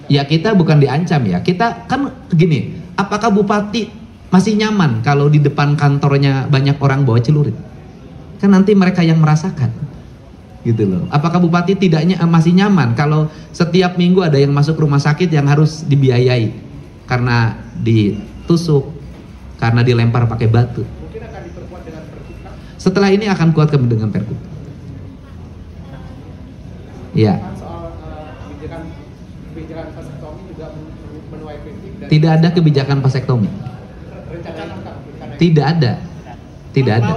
Ya kita bukan diancam ya. Kita kan gini, apakah bupati masih nyaman kalau di depan kantornya banyak orang bawa celurit? Kan nanti mereka yang merasakan. Gitu loh. Apakah bupati masih nyaman kalau setiap minggu ada yang masuk rumah sakit yang harus dibiayai karena ditusuk, karena dilempar pakai batu? Mungkin akan diperkuat dengan Pergub. Setelah ini akan kuat dengan Pergub. Iya. Soal kebijakan vasektomi juga menuai kritik. Tidak ada kebijakan vasektomi. Tidak ada. Tidak ada.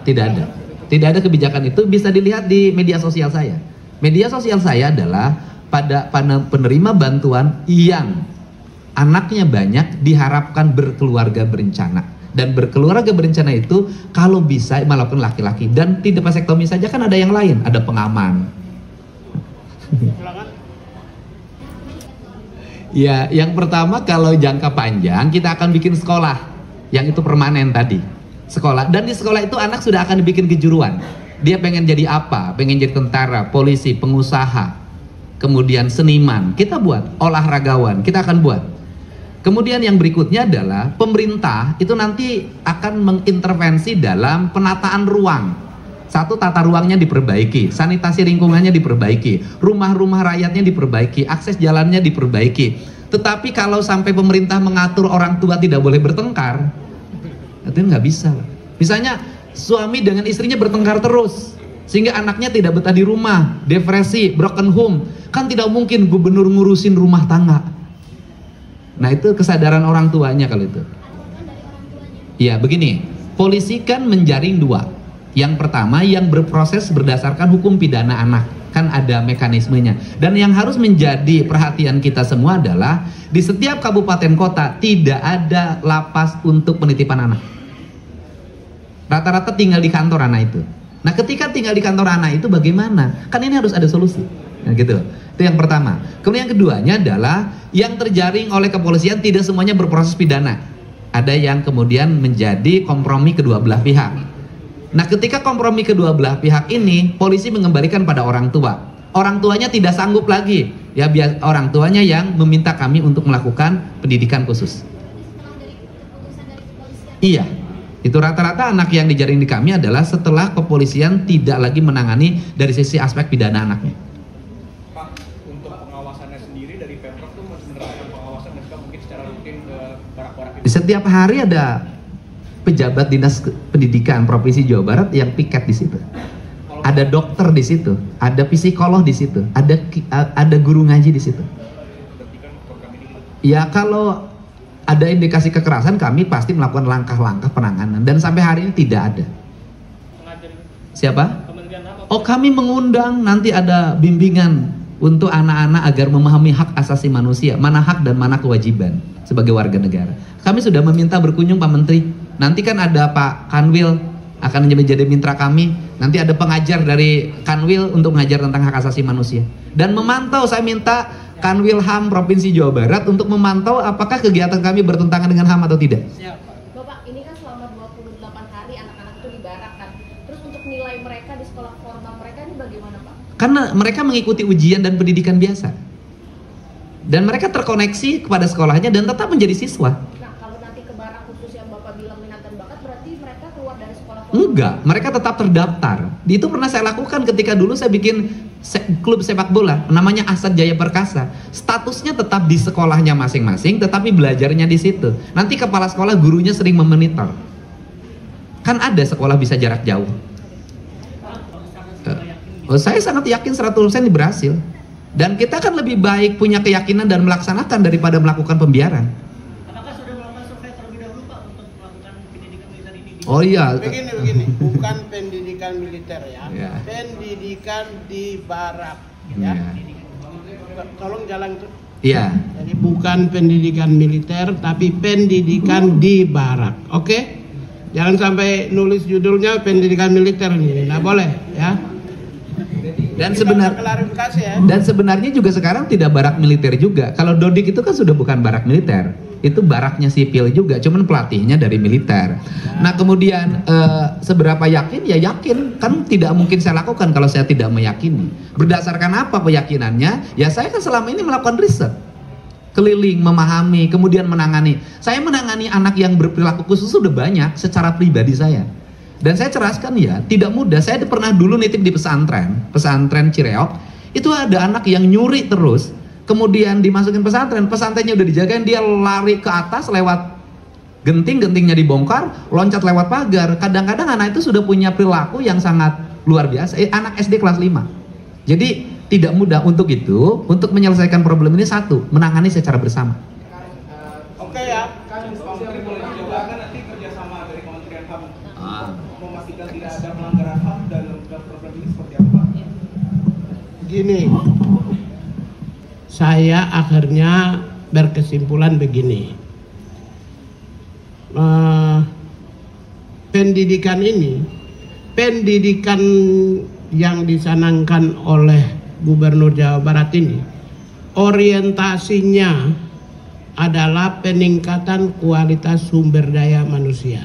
Tidak ada. Tidak ada kebijakan itu, bisa dilihat di media sosial saya. Media sosial saya adalah pada penerima bantuan yang anaknya banyak diharapkan berkeluarga berencana. Dan berkeluarga berencana itu kalau bisa melakukan laki-laki. Dan tidak vasektomi saja, kan ada yang lain, ada pengaman. Ya, yang pertama kalau jangka panjang kita akan bikin sekolah yang itu permanen tadi. Sekolah, dan di sekolah itu anak sudah akan dibikin kejuruan. Dia pengen jadi apa? Pengen jadi tentara, polisi, pengusaha, kemudian seniman. Kita buat olahragawan, kita akan buat. Kemudian yang berikutnya adalah pemerintah itu nanti akan mengintervensi dalam penataan ruang. Satu, tata ruangnya diperbaiki, sanitasi lingkungannya diperbaiki, rumah-rumah rakyatnya diperbaiki, akses jalannya diperbaiki. Tetapi kalau sampai pemerintah mengatur orang tua tidak boleh bertengkar, itu nggak bisa. Misalnya suami dengan istrinya bertengkar terus sehingga anaknya tidak betah di rumah, depresi, broken home, kan tidak mungkin gubernur ngurusin rumah tangga. Nah itu kesadaran orang tuanya kalau itu. Ya begini, polisi kan menjaring dua. Yang pertama yang berproses berdasarkan hukum pidana anak, kan ada mekanismenya. Dan yang harus menjadi perhatian kita semua adalah di setiap kabupaten kota tidak ada lapas untuk penitipan anak. Rata-rata tinggal di kantor anak itu. Nah ketika tinggal di kantor anak itu bagaimana? Kan ini harus ada solusi. Nah gitu. Itu yang pertama. Kemudian yang keduanya adalah yang terjaring oleh kepolisian tidak semuanya berproses pidana. Ada yang kemudian menjadi kompromi kedua belah pihak. Nah ketika kompromi kedua belah pihak ini, polisi mengembalikan pada orang tua. Orang tuanya tidak sanggup lagi. Ya biar orang tuanya yang meminta kami untuk melakukan pendidikan khusus. Iya. Itu rata-rata anak yang dijaring di kami adalah setelah kepolisian tidak lagi menangani dari sisi aspek pidana anaknya. Pak, untuk pengawasannya sendiri dari Pemprov tuh menerapkan pengawasan dan juga mungkin secara rutin ke barak-barak itu. Setiap hari ada pejabat dinas pendidikan provinsi Jawa Barat yang piket di situ. Ada dokter di situ, ada psikolog di situ, ada guru ngaji di situ. Ya kalau ada indikasi kekerasan kami pasti melakukan langkah-langkah penanganan dan sampai hari ini tidak ada. Siapa? Oh kami mengundang, nanti ada bimbingan untuk anak-anak agar memahami hak asasi manusia, mana hak dan mana kewajiban sebagai warga negara. Kami sudah meminta berkunjung Pak Menteri. Nanti kan ada Pak Kanwil akan menjadi mitra kami. Nanti ada pengajar dari Kanwil untuk mengajar tentang hak asasi manusia. Dan memantau, saya minta Kanwil HAM Provinsi Jawa Barat untuk memantau apakah kegiatan kami bertentangan dengan HAM atau tidak. Bapak, ini kan selama 28 hari anak-anak itu dibarak kan. Terus untuk nilai mereka di sekolah formal mereka ini bagaimana Pak? Karena mereka mengikuti ujian dan pendidikan biasa. Dan mereka terkoneksi kepada sekolahnya dan tetap menjadi siswa. Nah, kalau nanti ke barak khusus yang Bapak bilang minat dan bakat, berarti mereka keluar dari sekolah formal? Enggak, mereka tetap terdaftar. Itu pernah saya lakukan ketika dulu saya bikin klub sepak bola, namanya Asad Jaya Perkasa. Statusnya tetap di sekolahnya masing-masing, tetapi belajarnya di situ. Nanti kepala sekolah gurunya sering memonitor. Kan ada sekolah bisa jarak jauh. Saya sangat yakin 100% berhasil. Dan kita kan lebih baik punya keyakinan dan melaksanakan daripada melakukan pembiaran. Apakah sudah melakukan survei terlebih dahulu Pak untuk melakukan pendidikan militer ini? Oh iya. Begini, bukan pendidikan militer ya, Ya. pendidikan di barak ya. Tolong jalan tuh. Iya. Jadi bukan pendidikan militer tapi pendidikan di barak, oke? Jangan sampai nulis judulnya pendidikan militer nih, nggak boleh ya. Dan Kita sebenar- udah klarifikasi ya. Dan sebenarnya juga sekarang tidak barak militer juga. Kalau Dodik itu kan sudah bukan barak militer, itu baraknya sipil juga, cuman pelatihnya dari militer. Nah kemudian seberapa yakin? Ya yakin, kan tidak mungkin saya lakukan kalau saya tidak meyakini. Berdasarkan apa keyakinannya? Ya saya kan selama ini melakukan riset, keliling, memahami, kemudian menangani. Saya menangani anak yang berperilaku khusus sudah banyak secara pribadi saya. Dan saya ceraskan ya, tidak mudah. Saya pernah dulu nitip di pesantren Cireok. Itu ada anak yang nyuri terus, kemudian dimasukin pesantren, pesantrennya udah dijagain, dia lari ke atas lewat gentingnya dibongkar, loncat lewat pagar. Kadang-kadang anak itu sudah punya perilaku yang sangat luar biasa. Anak SD kelas 5. Jadi tidak mudah untuk itu, untuk menyelesaikan problem ini satu, menangani secara bersama. Oke ya. Kan Pak Menteri boleh dijelaskan nanti kerjasama dari Kementerian HAM memastikan tidak ada pelanggaran HAM dalam program ini seperti apa? Gini, saya akhirnya berkesimpulan begini. Pendidikan ini, pendidikan yang dicanangkan oleh Gubernur Jawa Barat ini, orientasinya adalah peningkatan kualitas sumber daya manusia.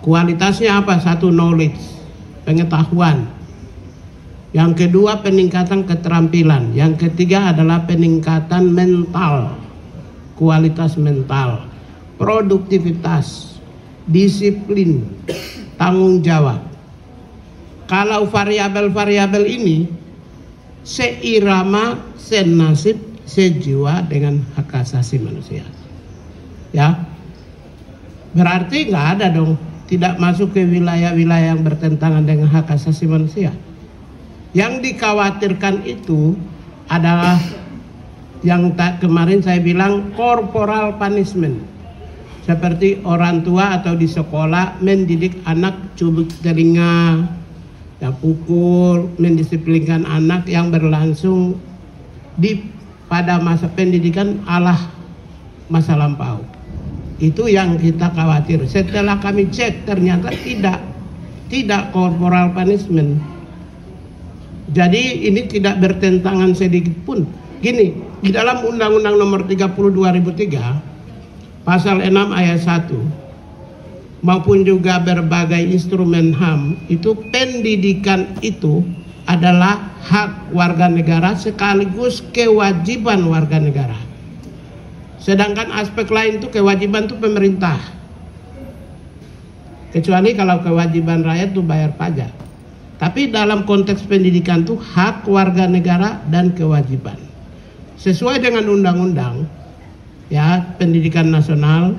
Kualitasnya apa? Satu, knowledge, pengetahuan. Yang kedua, peningkatan keterampilan. Yang ketiga adalah peningkatan mental, kualitas mental, produktivitas, disiplin, tanggung jawab. Kalau variabel-variabel ini seirama, senasib, sejiwa dengan hak asasi manusia. Ya, berarti nggak ada dong, tidak masuk ke wilayah-wilayah yang bertentangan dengan hak asasi manusia. Yang dikhawatirkan itu adalah yang kemarin saya bilang corporal punishment, seperti orang tua atau di sekolah mendidik anak cubit telinga, ya pukul, mendisiplinkan anak yang berlangsung pada masa pendidikan ala masa lampau. Itu yang kita khawatir. Setelah kami cek ternyata tidak corporal punishment. Jadi ini tidak bertentangan sedikit pun. Gini, di dalam Undang-Undang Nomor 30 2003 Pasal 6 ayat 1 maupun juga berbagai instrumen HAM, itu pendidikan itu adalah hak warga negara sekaligus kewajiban warga negara. Sedangkan aspek lain itu kewajiban itu pemerintah. Kecuali kalau kewajiban rakyat itu bayar pajak. Tapi dalam konteks pendidikan itu hak warga negara dan kewajiban. Sesuai dengan undang-undang ya pendidikan nasional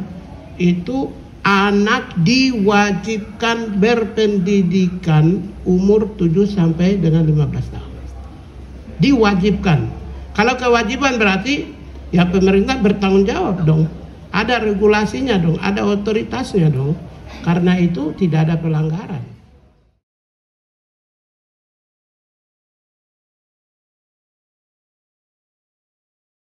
itu anak diwajibkan berpendidikan umur 7 sampai dengan 15 tahun. Diwajibkan. Kalau kewajiban berarti ya pemerintah bertanggung jawab dong. Ada regulasinya dong, ada otoritasnya dong. Karena itu tidak ada pelanggaran.